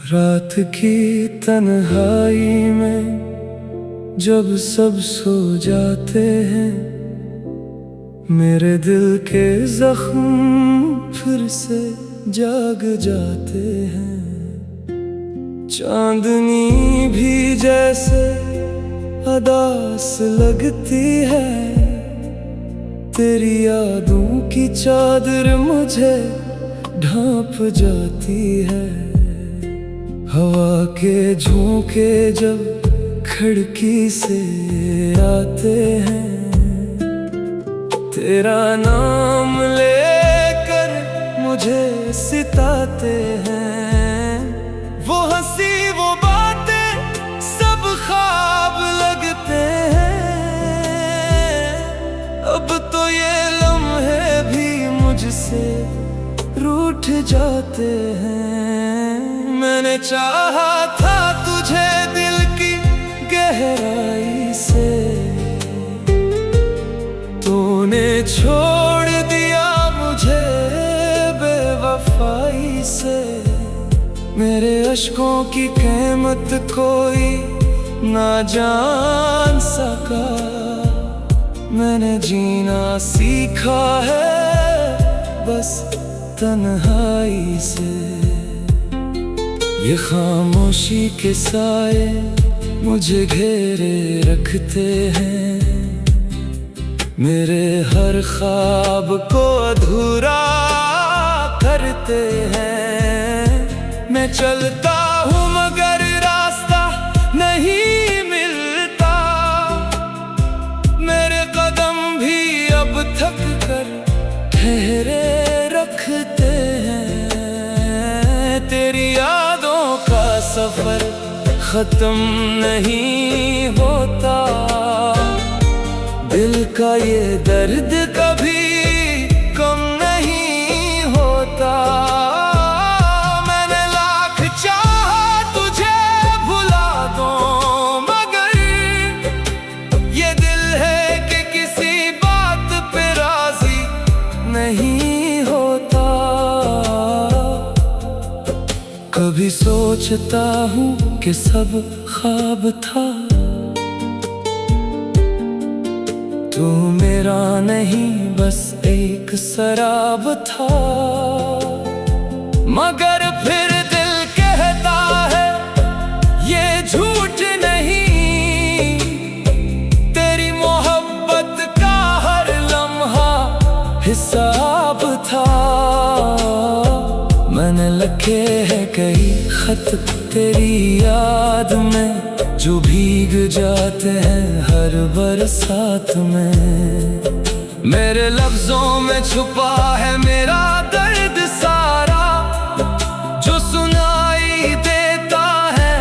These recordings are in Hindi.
रात की तन्हाई में जब सब सो जाते हैं, मेरे दिल के जख्म फिर से जाग जाते हैं। चांदनी भी जैसे अदास लगती है, तेरी यादों की चादर मुझे ढांप जाती है। हवा के झोंके जब खिड़की से आते हैं, तेरा नाम लेकर मुझे सिताते हैं। वो हंसी वो बातें सब ख्वाब लगते हैं। अब तो ये लम्हे भी मुझसे रूठ जाते हैं। मैंने चाहा था तुझे दिल की गहराई से, तूने छोड़ दिया मुझे बेवफाई से। मेरे अश्कों की कीमत कोई ना जान सका, मैंने जीना सीखा है बस तन्हाई से। ये खामोशी के साए मुझे घेरे रखते हैं, मेरे हर ख्वाब को अधूरा करते हैं। मैं चलता हूँ मगर रास्ता नहीं मिलता, मेरे कदम भी अब थक कर ठहरे रखते हैं। तेरी यादों का सफर खत्म नहीं होता, दिल का ये दर्द कभी कम नहीं होता। मैंने लाख चाहा तुझे भुला दूं, मगर ये दिल है कि किसी बात पे राजी नहीं होता। कभी सोचता हूँ कि सब ख्वाब था, तू मेरा नहीं बस एक शराब था। मगर फिर दिल कहता है ये झूठ नहीं, तेरी मोहब्बत का हर लम्हा हिसाब था। मैंने लिखे हैं कई खत तेरी याद में, जो भीग जाते हैं हर बरसात में। मेरे लफ्जों में छुपा है मेरा दर्द सारा, जो सुनाई देता है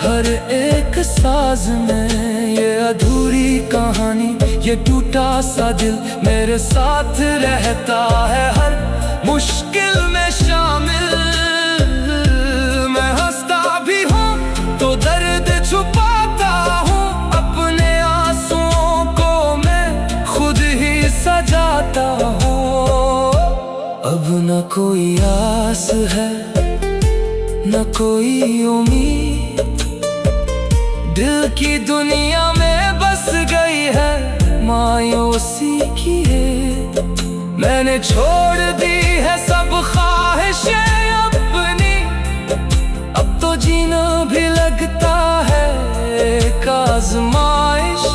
हर एक साज में। ये अधूरी कहानी, ये टूटा सा दिल मेरे साथ रहता है हर मुश्किल में शामिल। मैं हंसता भी हूँ तो दर्द छुपाता हूँ, अपने आंसुओं को मैं खुद ही सजाता हूँ। अब न कोई आस है न कोई उम्मीद, दिल की दुनिया में बस गई है मायूसी की है। मैंने छोड़ दी है सब ख्वाहिशें अपनी, अब तो जीना भी लगता है एक आज़माइश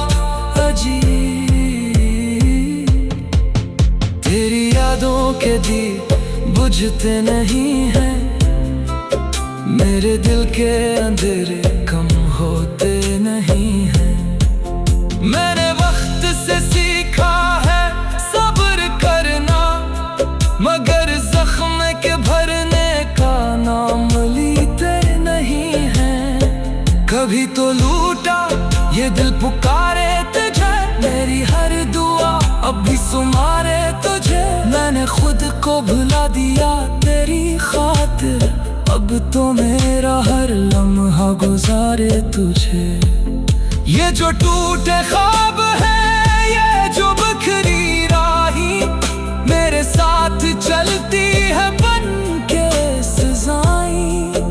अजीब। तेरी यादों के दीप बुझते नहीं हैं, मेरे दिल के अंधेरे कम होते नहीं हैं। मैंने वक्त से सीखा है सब्र करना, मगर जख्म के भरने का नाम लीते नहीं हैं। कभी तो लूटा ये दिल पुकारे तुझे, मेरी हर दुआ अब भी सुमारे तुझे। मैंने खुद को भुला दिया तेरी खातिर, अब तो मेरा हर लम्हा गुजारे तुझे। ये जो टूटे ख्वाब है, ये जो बिखरी राही, मेरे साथ चलती है बन के सजाएं।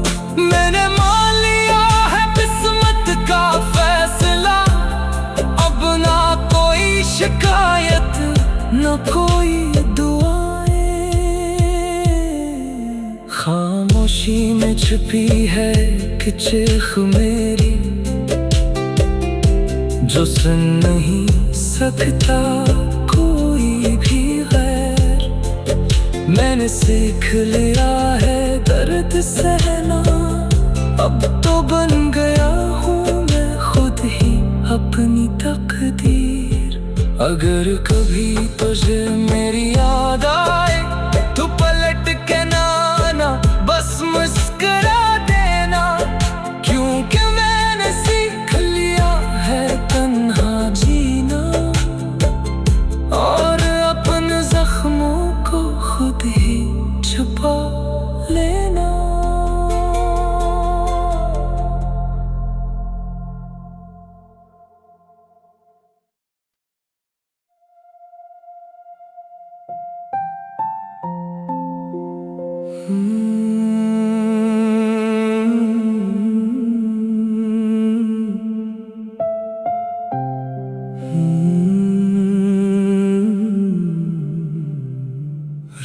मैंने मान लिया है किस्मत का फैसला, अब ना कोई शिकायत न कोई दुआएं। खामोशी में छुपी है कि चीख मेरी, जो सुन नहीं सकता कोई भी गैर। मैंने सीख लिया है दर्द सहना, अब तो बन गया हूँ मैं खुद ही अपनी तकदीर। अगर कभी तुझे मेरी याद आए तो पलट के ना आना, बस मुस्कुरा देना, क्योंकि मैंने सीख लिया है तन्हा जीना और अपने जख्मों को खुद ही छुपा लेना।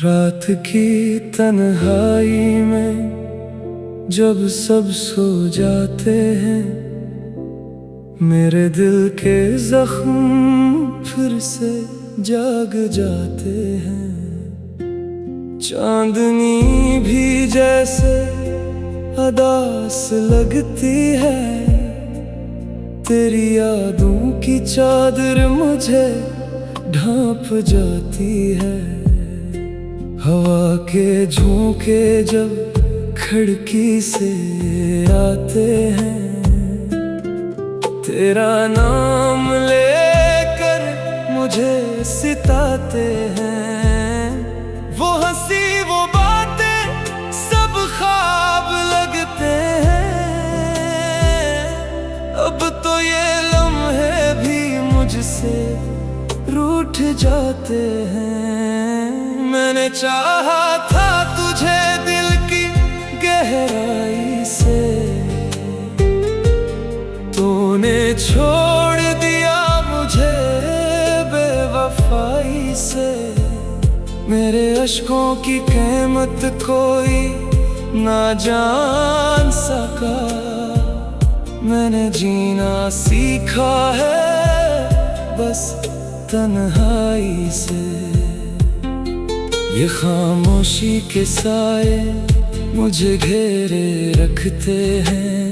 रात की तन्हाई में जब सब सो जाते हैं, मेरे दिल के जख्म फिर से जाग जाते हैं। चांदनी भी जैसे अदास लगती है, तेरी यादों की चादर मुझे ढांप जाती है। हवा के झोंके जब खिड़की से आते हैं, तेरा नाम लेकर मुझे सिताते हैं। वो हंसी वो बातें सब ख्वाब लगते हैं, अब तो ये लम्हे भी मुझसे रूठ जाते हैं। मैंने चाहा था तुझे दिल की गहराई से, तूने छोड़ दिया मुझे बेवफाई से। मेरे अश्कों की कीमत कोई ना जान सका, मैंने जीना सीखा है बस तन्हाई से। ये खामोशी के साए मुझे घेरे रखते हैं,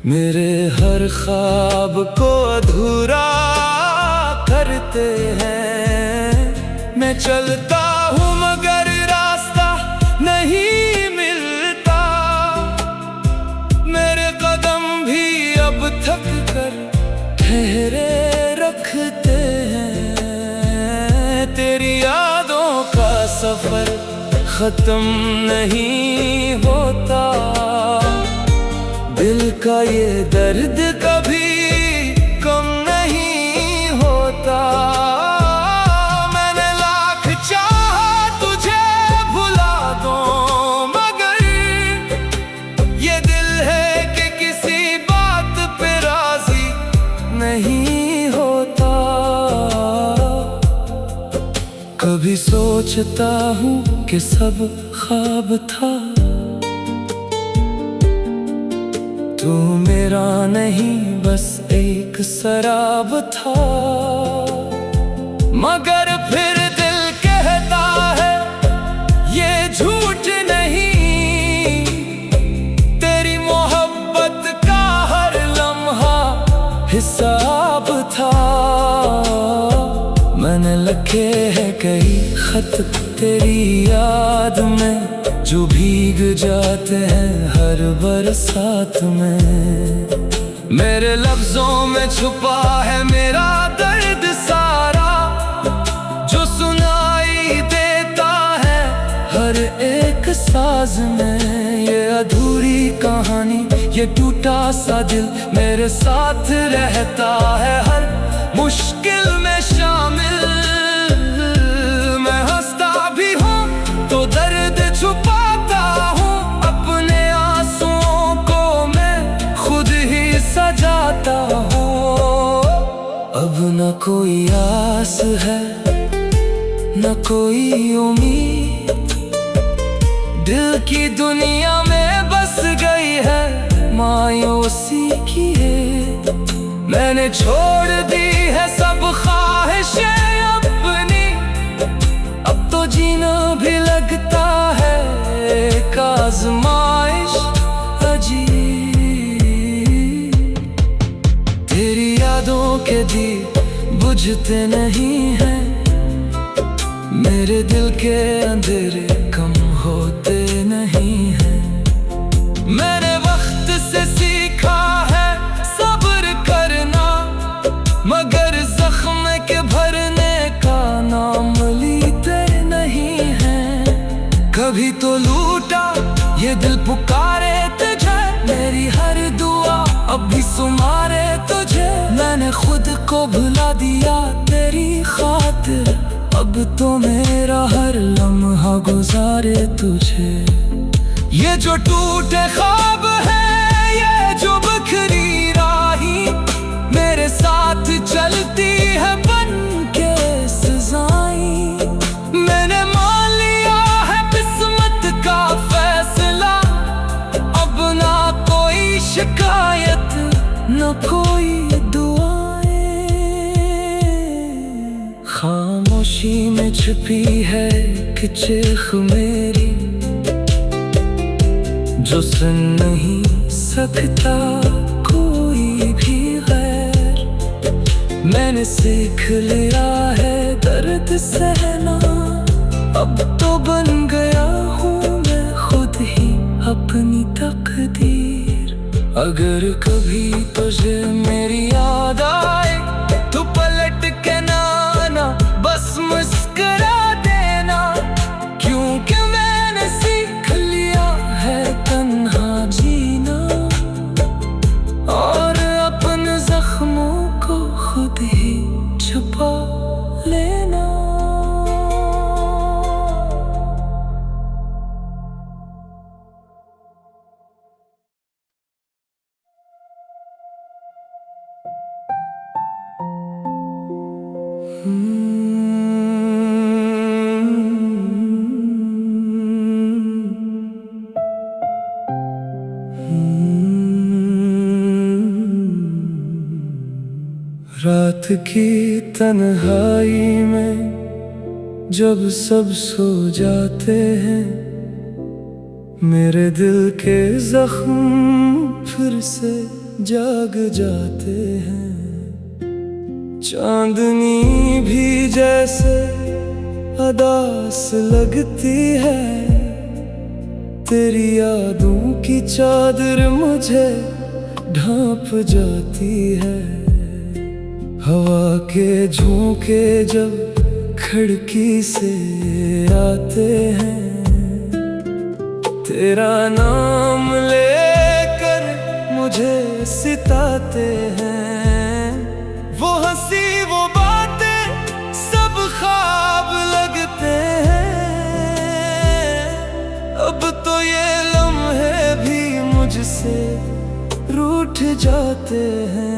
मेरे हर ख्वाब को अधूरा करते हैं। मैं चलता हूँ मगर रास्ता नहीं मिलता, मेरे कदम भी अब थक कर ठहरे रखते हैं। तेरी यादों का सफर खत्म नहीं होता, दिल का ये दर्द कभी कम नहीं होता। मैंने लाख चाहा तुझे भुला दूं, मगर ये दिल है कि किसी बात पे राजी नहीं होता। कभी सोचता हूँ कि सब ख्वाब था, तू मेरा नहीं बस एक शराब था। मगर फिर दिल कहता है ये झूठ नहीं, तेरी मोहब्बत का हर लम्हा हिसाब था। मैंने लिखे हैं कई खत तेरी याद में, जो भीग जाते हैं हर बरसात में। मेरे लफ्जों में छुपा है मेरा दर्द सारा, जो सुनाई देता है हर एक साज में ये अधूरी कहानी, ये टूटा सा दिल मेरे साथ रहता है हर मुश्किल में शामिल। मैं हंसता भी हूँ तो दर्द छुपाता हूँ, अपने आंसुओं को मैं खुद ही सजाता हूँ। अब न कोई आस है न कोई उम्मीद, दिल की दुनिया में बस गई है मायूसी की है। मैंने छोड़ दी है सब ख्वाहिशें अपनी, अब तो जीना भी लगता है एक आज़माइश अजीब। तेरी यादों के दीप बुझते नहीं हैं, मेरे दिल के अंधेरे कम होते नहीं हैं। मैंने वक्त से सीखा है सब्र करना, मगर जख्म के भरने का नाम लेते नहीं हैं। कभी तो लूटा ये दिल पुकारे तुझे, मेरी हर दुआ अब भी सुमारे तुझे। मैंने खुद को भुला दिया तेरी खातिर, अब तो मेरा हर लम्हा गुजारे तुझे। ये जो टूटे ख्वाब है, ये जो बिखरी राही, मेरे साथ चलती है बन के सजाएं। मैंने मान लिया है किस्मत का फैसला, अब ना कोई शिकायत न कोई दुआएं। खामोशी में छिपी है कि चीख मेरी, जो सुन नहीं सकता कोई भी गैर। मैंने सीख लिया है दर्द सहना, अब तो बन गया हूँ मैं खुद ही अपनी तकदीर। अगर कभी तुझे मेरी याद आए तो पलट के ना बस मुस्कुरा देना, क्योंकि मैंने सीख लिया है तन्हा जीना, और अपने जख्मों को खुद ही छुपा लेना। रात की तन्हाई में जब सब सो जाते हैं, मेरे दिल के जख्म फिर से जाग जाते हैं। चांदनी भी जैसे अदास लगती है, तेरी यादों की चादर मुझे ढांप जाती है। हवा के झोंके जब खिड़की से आते हैं, तेरा नाम लेकर मुझे सिताते हैं। वो हंसी वो बातें सब ख्वाब लगते हैं, अब तो ये लम्हे भी मुझसे रूठ जाते हैं।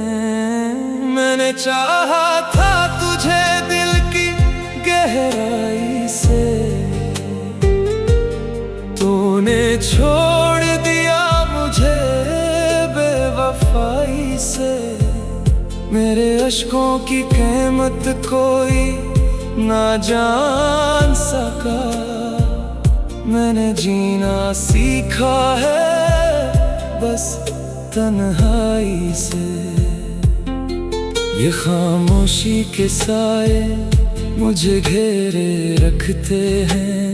मैंने चाहा था तुझे दिल की गहराई से, तूने छोड़ दिया मुझे बेवफाई से। मेरे अश्कों की कीमत कोई ना जान सका, मैंने जीना सीखा है बस तन्हाई से। ये खामोशी के साए मुझे घेरे रखते हैं,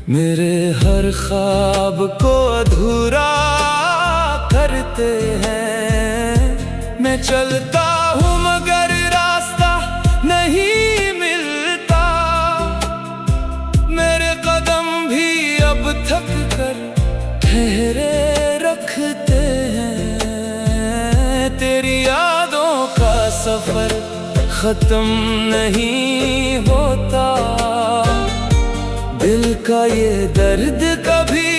मेरे हर ख्वाब को अधूरा करते हैं। मैं चलता हूँ मगर रास्ता नहीं मिलता, मेरे थक कर ठहरे रखते हैं। तेरी यादों का सफर खत्म नहीं होता, दिल का ये दर्द कभी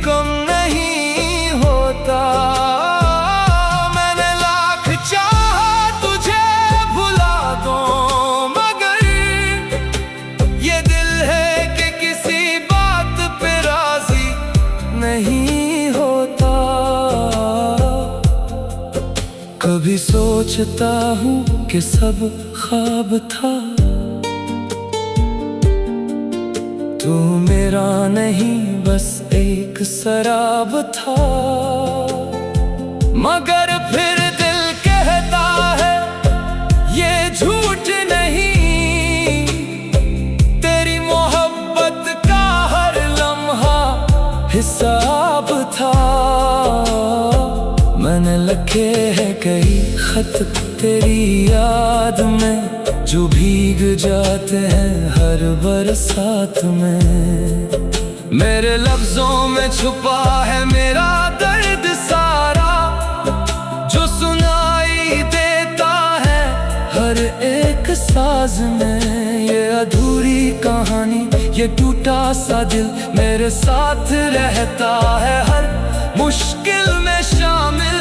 कम नहीं होता। मैंने लाख चाहा तुझे भुला दूं, मगर ये दिल है कि किसी बात पे राजी नहीं होता। कभी सोचता हूँ कि सब ख्वाब था, तू मेरा नहीं बस एक शराब था। मगर फिर दिल कहता है ये झूठ नहीं, तेरी मोहब्बत का हर लम्हा हिसाब था। मैंने लिखे हैं कई खत तेरी याद में, जो भीग जाते हैं हर बरसात में। मेरे लफ्जों में छुपा है मेरा दर्द सारा, जो सुनाई देता है हर एक साज में। ये अधूरी कहानी, ये टूटा सा दिल मेरे साथ रहता है हर मुश्किल में शामिल।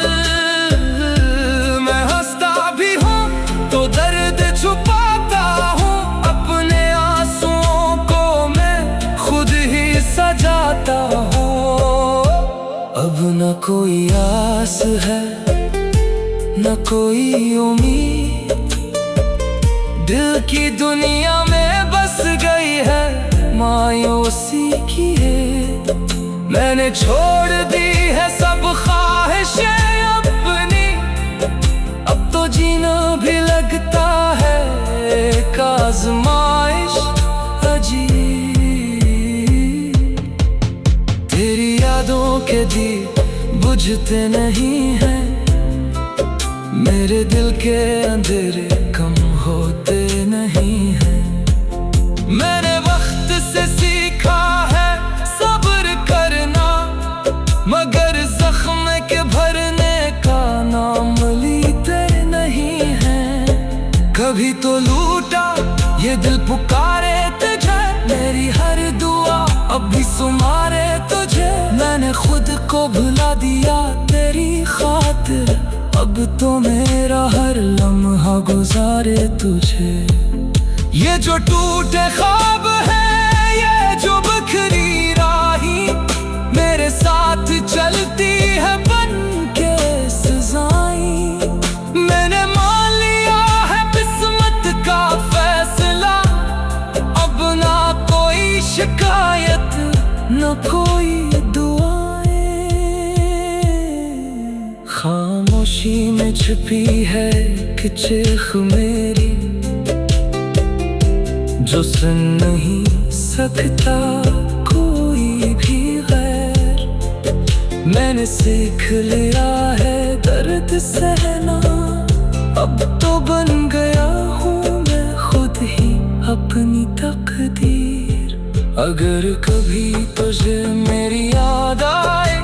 मैं हंसता भी हूँ तो दर्द छुपाता हूँ, अपने आंसुओं को मैं खुद ही सजाता हूँ। अब न कोई आस है न कोई उम्मीद, दिल की दुनिया में बस गई है मायूसी की है। मैंने छोड़ दी है सब ख्वाहिशें अपनी, अब तो जीना भी लगता है एक आज़माइश अजीब। तेरी यादों के दीप बुझते नहीं हैं, मेरे दिल के अंधेरे कम होते नहीं हैं। मैंने वक्त से सीखा है सब्र करना, मगर जख्म के भरने का नाम लीते नहीं है। कभी तो लूटा ये दिल पुकारे तुझे, मेरी हर दुआ अब भी सुमारे तुझे। मैंने खुद को भुला दिया तेरी खातिर, अब तो मेरा हर लम्हा गुजारे तुझे। ये जो टूटे ख्वाब है, ये जो बिखरी राही, मेरे साथ चलती है बन के सजाएं। मैंने मान लिया है किस्मत का फैसला, अब ना कोई शिकायत न कोई दुआएं। खामोशी में छुपी है कि चीख मेरी, जो सुन नहीं सकता कोई भी गैर। मैंने सीख लिया है दर्द सहना, अब तो बन गया हूँ मैं खुद ही अपनी तकदीर। अगर कभी तुझे मेरी याद आए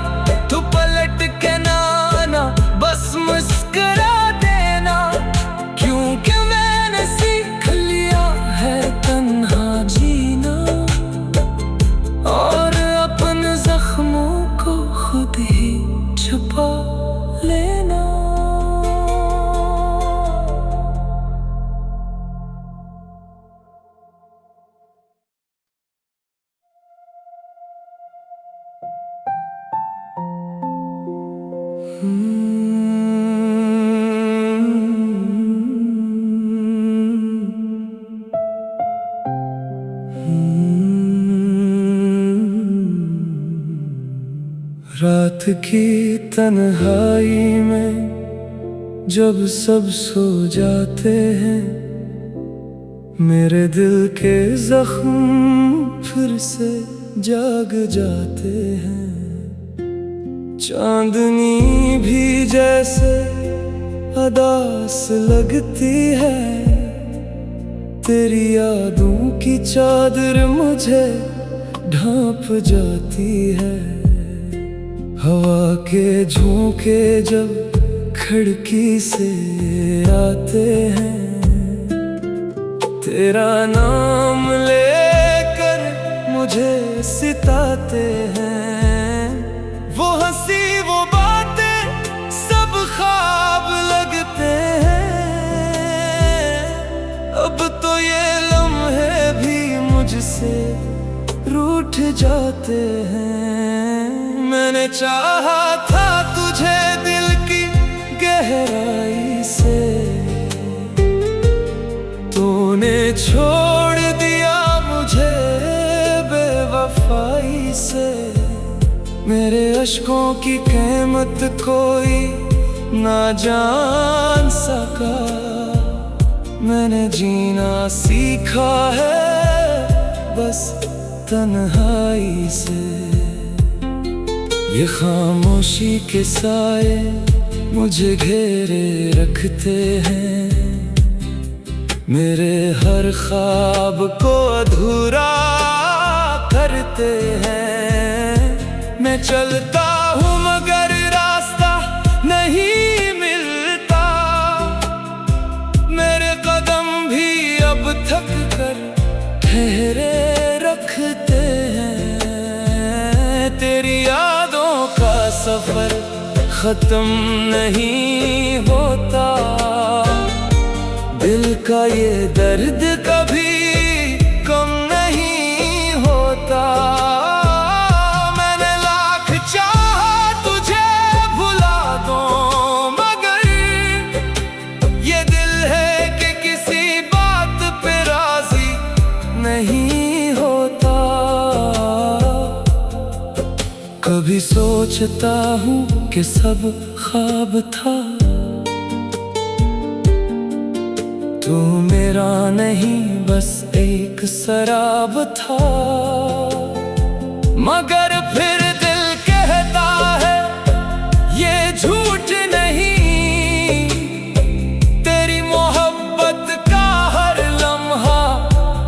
तो पलट के ना आना, बस मुस्कुरा देना, क्योंकि मैंने सीख लिया है तन्हा जीना, और अपने जख्मों को खुद ही छुपा लेना। रात की तन्हाई में जब सब सो जाते हैं, मेरे दिल के जख्म फिर से जाग जाते हैं। चांदनी भी जैसे अदास लगती है, तेरी यादों की चादर मुझे ढांप जाती है। हवा के झोंके जब खिड़की से आते हैं, तेरा नाम लेकर मुझे सिताते हैं। वो हंसी वो बातें सब ख्वाब लगते हैं। अब तो ये लम्हे भी मुझसे रूठ जाते हैं। मैंने चाहा था तुझे दिल की गहराई से, तूने छोड़ दिया मुझे बेवफाई से। मेरे अश्कों की कीमत कोई ना जान सका, मैंने जीना सीखा है बस तन्हाई से। ये खामोशी के साए मुझे घेरे रखते हैं, मेरे हर ख्वाब को अधूरा करते हैं। मैं चलता हूँ मगर रास्ता नहीं मिलता, मेरे कदम भी अब थक कर ठहरे रखते हैं। तेरी यादों का सफर खत्म नहीं होता, दिल का ये दर्द कभी कम नहीं होता। मैंने लाख चाहा तुझे भुला दूं, मगर ये दिल है कि किसी बात पे राजी नहीं होता। कभी सोचता हूँ कि सब ख्वाब था, तू मेरा नहीं बस एक शराब था। मगर फिर दिल कहता है ये झूठ नहीं, तेरी मोहब्बत का हर लम्हा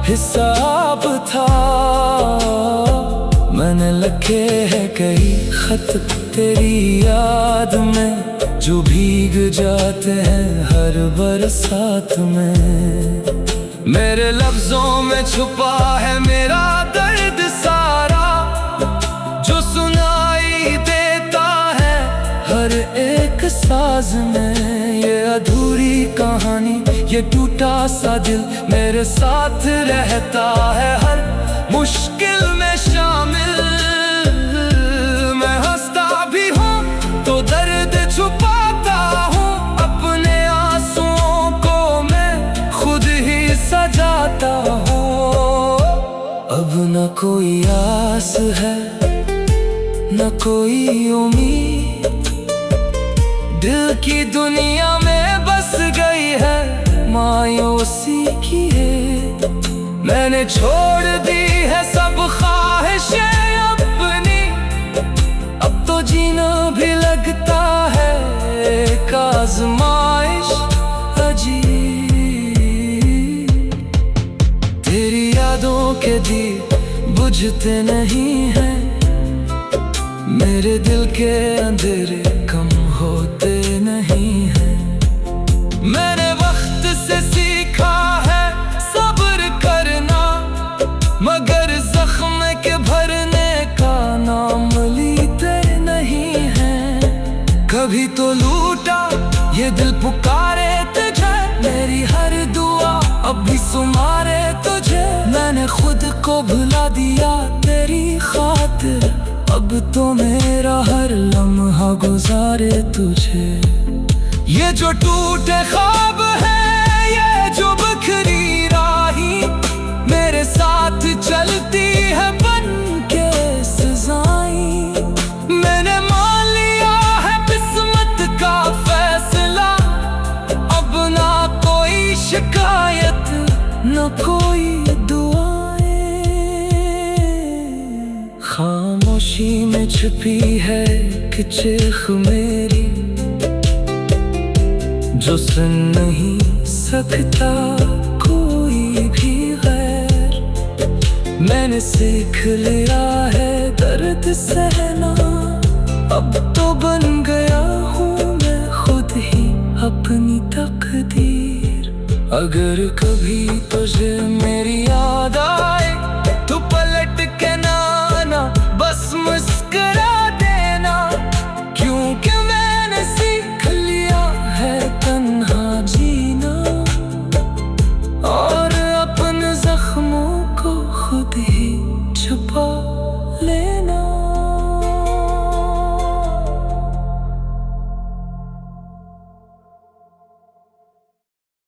हिसाब था। मैंने लिखे हैं कई खत तेरी याद में, जो भीग जाते हैं हर बरसात में। मेरे लफ्जों में छुपा है मेरा दर्द सारा, जो सुनाई देता है हर एक साज में। ये अधूरी कहानी, ये टूटा सा दिल मेरे साथ रहता है हर मुश्किल में शामिल। मैं हंसता भी हूँ तो दर्द छुपाता हूँ, अपने आंसुओं को मैं खुद ही सजाता हूँ। अब न कोई आस है न कोई उम्मीद, दिल की दुनिया में बस गई है मायूसी की है। मैंने छोड़ दी है सब ख्वाहिशें अपनी, अब तो जीना भी लगता है एक आज़माइश अजीब। तेरी यादों के दीप बुझते नहीं हैं, मेरे दिल के अंधेरे कम होते नहीं हैं। मैंने वक्त से सीखा है सब्र करना, मगर जख्म के भरने का नाम लेते नहीं हैं। कभी तो लूटा ये दिल पुकारे तुझे, मेरी हर दुआ अब भी सुमारे तुझे। मैंने खुद को भुला दिया तेरी खातिर, अब तो मेरा हर लम्हा गुजारे तुझे। ये जो टूटे ख्वाब है, ये जो बिखरी राही, मेरे साथ चलती है बन के सजाएं। मैंने मान लिया है किस्मत का फैसला, अब ना कोई शिकायत न कोई दुआएं। खामोशी में छुपी है कि चीख मेरी, जो सुन नहीं सकता कोई भी गैर। मैंने सीख लिया है दर्द सहना, अब तो बन गया हूँ मैं खुद ही अपनी तकदीर। अगर कभी तुझे मेरी याद आए